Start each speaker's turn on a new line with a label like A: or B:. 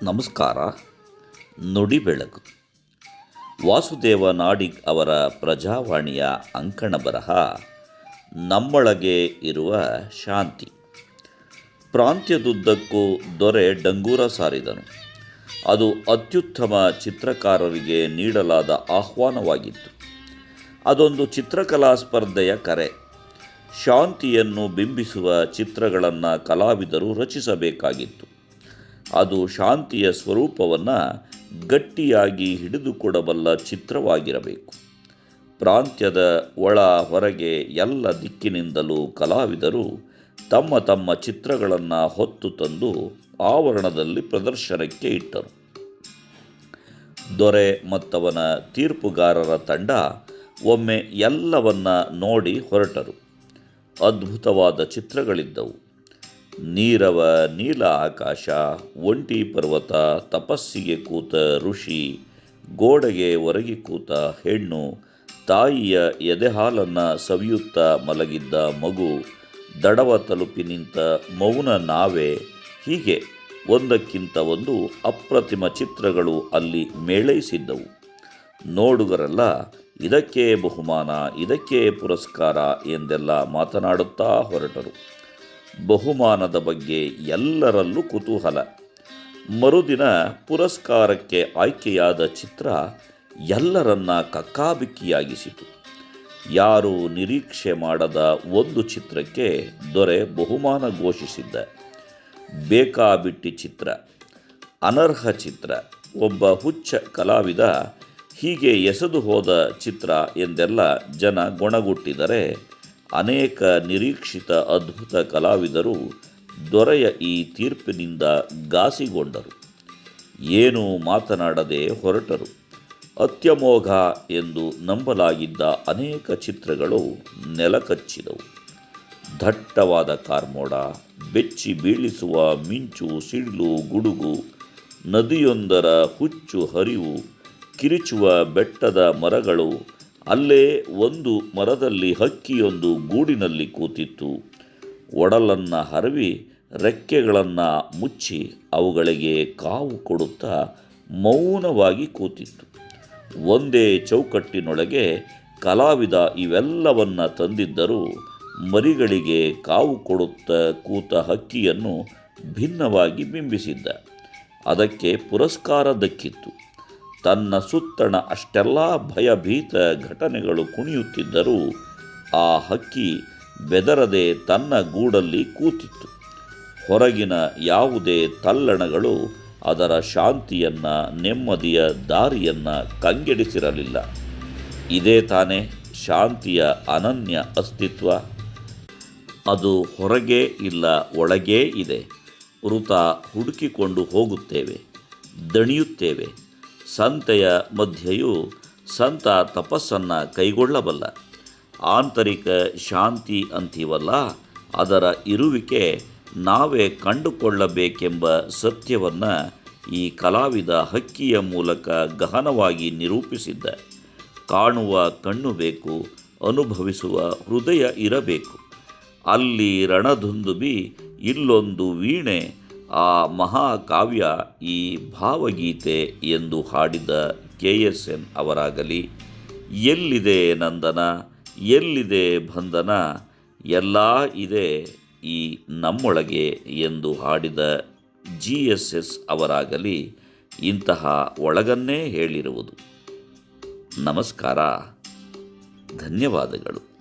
A: ನಮಸ್ಕಾರ. ನುಡಿ ಬೆಳಕು. ವಾಸುದೇವ ನಾಡಿಗ್ ಅವರ ಪ್ರಜಾವಾಣಿಯ ಅಂಕಣ ಬರಹ ನಮ್ಮೊಳಗೆ ಇರುವ ಶಾಂತಿ. ಪ್ರಾಂತ್ಯದುದ್ದಕ್ಕೂ ದೊರೆ ಡಂಗೂರ ಸಾರಿದನು. ಅದು ಅತ್ಯುತ್ತಮ ಚಿತ್ರಕಾರರಿಗೆ ನೀಡಲಾದ ಆಹ್ವಾನವಾಗಿತ್ತು. ಅದೊಂದು ಚಿತ್ರಕಲಾ ಸ್ಪರ್ಧೆಯ ಕರೆ. ಶಾಂತಿಯನ್ನು ಬಿಂಬಿಸುವ ಚಿತ್ರಗಳನ್ನು ಕಲಾವಿದರು ರಚಿಸಬೇಕಾಗಿತ್ತು. ಅದು ಶಾಂತಿಯ ಸ್ವರೂಪವನ್ನು ಗಟ್ಟಿಯಾಗಿ ಹಿಡಿದುಕೊಡಬಲ್ಲ ಚಿತ್ರವಾಗಿರಬೇಕು. ಪ್ರಾಂತ್ಯದ ಒಳ ಹೊರಗೆ ಎಲ್ಲ ದಿಕ್ಕಿನಿಂದಲೂ ಕಲಾವಿದರು ತಮ್ಮ ತಮ್ಮ ಚಿತ್ರಗಳನ್ನು ಹೊತ್ತು ತಂದು ಆವರಣದಲ್ಲಿ ಪ್ರದರ್ಶನಕ್ಕೆ ಇಟ್ಟರು. ದೊರೆ ಮತ್ತವನ ತೀರ್ಪುಗಾರರ ತಂಡ ಒಮ್ಮೆ ಎಲ್ಲವನ್ನ ನೋಡಿ ಹೊರಟರು. ಅದ್ಭುತವಾದ ಚಿತ್ರಗಳಿದ್ದವು. ನೀರವ ನೀಲ ಆಕಾಶ, ಒಂಟಿ ಪರ್ವತ, ತಪಸ್ಸಿಗೆ ಕೂತ ಋಷಿ, ಗೋಡೆಗೆ ಒರಗಿ ಕೂತ ಹೆಣ್ಣು, ತಾಯಿಯ ಎದೆಹಾಲನ್ನು ಸವಿಯುತ್ತಾ ಮಲಗಿದ್ದ ಮಗು, ದಡವ ತಲುಪಿ ನಿಂತ ಮೌನ ನಾವೆ, ಹೀಗೆ ಒಂದಕ್ಕಿಂತ ಒಂದು ಅಪ್ರತಿಮ ಚಿತ್ರಗಳು ಅಲ್ಲಿ ಮೇಳೈಸಿದ್ದವು. ನೋಡುಗರೆಲ್ಲ ಇದಕ್ಕೆ ಬಹುಮಾನ, ಇದಕ್ಕೆ ಪುರಸ್ಕಾರ ಎಂದೆಲ್ಲ ಮಾತನಾಡುತ್ತಾ ಹೊರಟರು. ಬಹುಮಾನದ ಬಗ್ಗೆ ಎಲ್ಲರಲ್ಲೂ ಕುತೂಹಲ. ಮರುದಿನ ಪುರಸ್ಕಾರಕ್ಕೆ ಆಯ್ಕೆಯಾದ ಚಿತ್ರ ಎಲ್ಲರನ್ನ ಕಕ್ಕಾಬಿಕ್ಕಿಯಾಗಿಸಿತು. ಯಾರೂ ನಿರೀಕ್ಷೆ ಮಾಡದ ಒಂದು ಚಿತ್ರಕ್ಕೆ ದೊರೆ ಬಹುಮಾನ ಘೋಷಿಸಿದ್ದ. ಬೇಕಾಬಿಟ್ಟಿ ಚಿತ್ರ, ಅನರ್ಹ ಚಿತ್ರ, ಒಬ್ಬ ಹುಚ್ಚ ಕಲಾವಿದ ಹೀಗೆ ಎಸೆದು ಹೋದ ಚಿತ್ರ ಎಂದೆಲ್ಲ ಜನ ಗೊಣಗುಟ್ಟಿದರೆ, ಅನೇಕ ನಿರೀಕ್ಷಿತ ಅದ್ಭುತ ಕಲಾವಿದರು ದೊರೆಯ ಈ ತೀರ್ಪಿನಿಂದ ಗಾಸಿಗೊಂಡರು. ಏನೂ ಮಾತನಾಡದೆ ಹೊರಟರು. ಅತ್ಯಮೋಘ ಎಂದು ನಂಬಲಾಗಿದ್ದ ಅನೇಕ ಚಿತ್ರಗಳು ನೆಲಕಚ್ಚಿದವು. ದಟ್ಟವಾದ ಕಾರ್ಮೋಡ, ಬೆಚ್ಚಿ ಬೀಳಿಸುವ ಮಿಂಚು, ಸಿಡಿಲು, ಗುಡುಗು, ನದಿಯೊಂದರ ಹುಚ್ಚು ಹರಿವು, ಕಿರಿಚುವ ಬೆಟ್ಟದ ಮರಗಳು, ಅಲ್ಲೇ ಒಂದು ಮರದಲ್ಲಿ ಹಕ್ಕಿಯೊಂದು ಗೂಡಿನಲ್ಲಿ ಕೂತಿತ್ತು. ಒಡಲನ್ನು ಹರವಿ ರೆಕ್ಕೆಗಳನ್ನು ಮುಚ್ಚಿ ಅವುಗಳಿಗೆ ಕಾವು ಕೊಡುತ್ತಾ ಮೌನವಾಗಿ ಕೂತಿತ್ತು. ಒಂದೇ ಚೌಕಟ್ಟಿನೊಳಗೆ ಕಲಾವಿದ ಇವೆಲ್ಲವನ್ನ ತಂದಿದ್ದರೂ ಮರಿಗಳಿಗೆ ಕಾವು ಕೊಡುತ್ತಾ ಕೂತ ಹಕ್ಕಿಯನ್ನು ಭಿನ್ನವಾಗಿ ಬಿಂಬಿಸಿದ್ದ. ಅದಕ್ಕೆ ಪುರಸ್ಕಾರ ದಕ್ಕಿತ್ತು. ತನ್ನ ಸುತ್ತಣ ಅಷ್ಟೆಲ್ಲ ಭಯಭೀತ ಘಟನೆಗಳು ಕುಣಿಯುತ್ತಿದ್ದರೂ ಆ ಹಕ್ಕಿ ಬೆದರದೆ ತನ್ನ ಗೂಡಲ್ಲಿ ಕೂತಿತ್ತು. ಹೊರಗಿನ ಯಾವುದೇ ತಲ್ಲಣಗಳು ಅದರ ಶಾಂತಿಯನ್ನು, ನೆಮ್ಮದಿಯ ದಾರಿಯನ್ನು ಕಂಗೆಡಿಸಿರಲಿಲ್ಲ. ಇದೇ ತಾನೇ ಶಾಂತಿಯ ಅನನ್ಯ ಅಸ್ತಿತ್ವ. ಅದು ಹೊರಗೆ ಇಲ್ಲ, ಒಳಗೇ ಇದೆ. ವೃಥಾ ಹುಡುಕಿಕೊಂಡು ಹೋಗುತ್ತೇವೆ, ದಣಿಯುತ್ತೇವೆ. ಸಂತೆಯ ಮಧ್ಯೆಯೂ ಸಂತ ತಪಸ್ಸನ್ನು ಕೈಗೊಳ್ಳಬಲ್ಲ. ಆಂತರಿಕ ಶಾಂತಿ ಅಂತೀವಲ್ಲ, ಅದರ ಇರುವಿಕೆ ನಾವೇ ಕಂಡುಕೊಳ್ಳಬೇಕೆಂಬ ಸತ್ಯವನ್ನು ಈ ಕಲಾವಿದ ಹಕ್ಕಿಯ ಮೂಲಕ ಗಹನವಾಗಿ ನಿರೂಪಿಸಿದ್ದ. ಕಾಣುವ ಕಣ್ಣು ಬೇಕು, ಅನುಭವಿಸುವ ಹೃದಯ ಇರಬೇಕು. ಅಲ್ಲಿ ರಣದುಂದುಬಿ, ಇಲ್ಲೊಂದು ವೀಣೆ, ಆ ಮಹಾಕಾವ್ಯ ಈ ಭಾವಗೀತೆ ಎಂದು ಹಾಡಿದ KSN ಅವರಾಗಲಿ, ಎಲ್ಲಿದೆ ನಂದನ, ಎಲ್ಲಿದೆ ಬಂಧನ, ಎಲ್ಲ ಇದೆ ಈ ನಮ್ಮೊಳಗೆ ಎಂದು ಹಾಡಿದ GSS ಅವರಾಗಲಿ ಇಂತಹ ಒಳಗನ್ನೇ ಹೇಳಿರುವುದು. ನಮಸ್ಕಾರ, ಧನ್ಯವಾದಗಳು.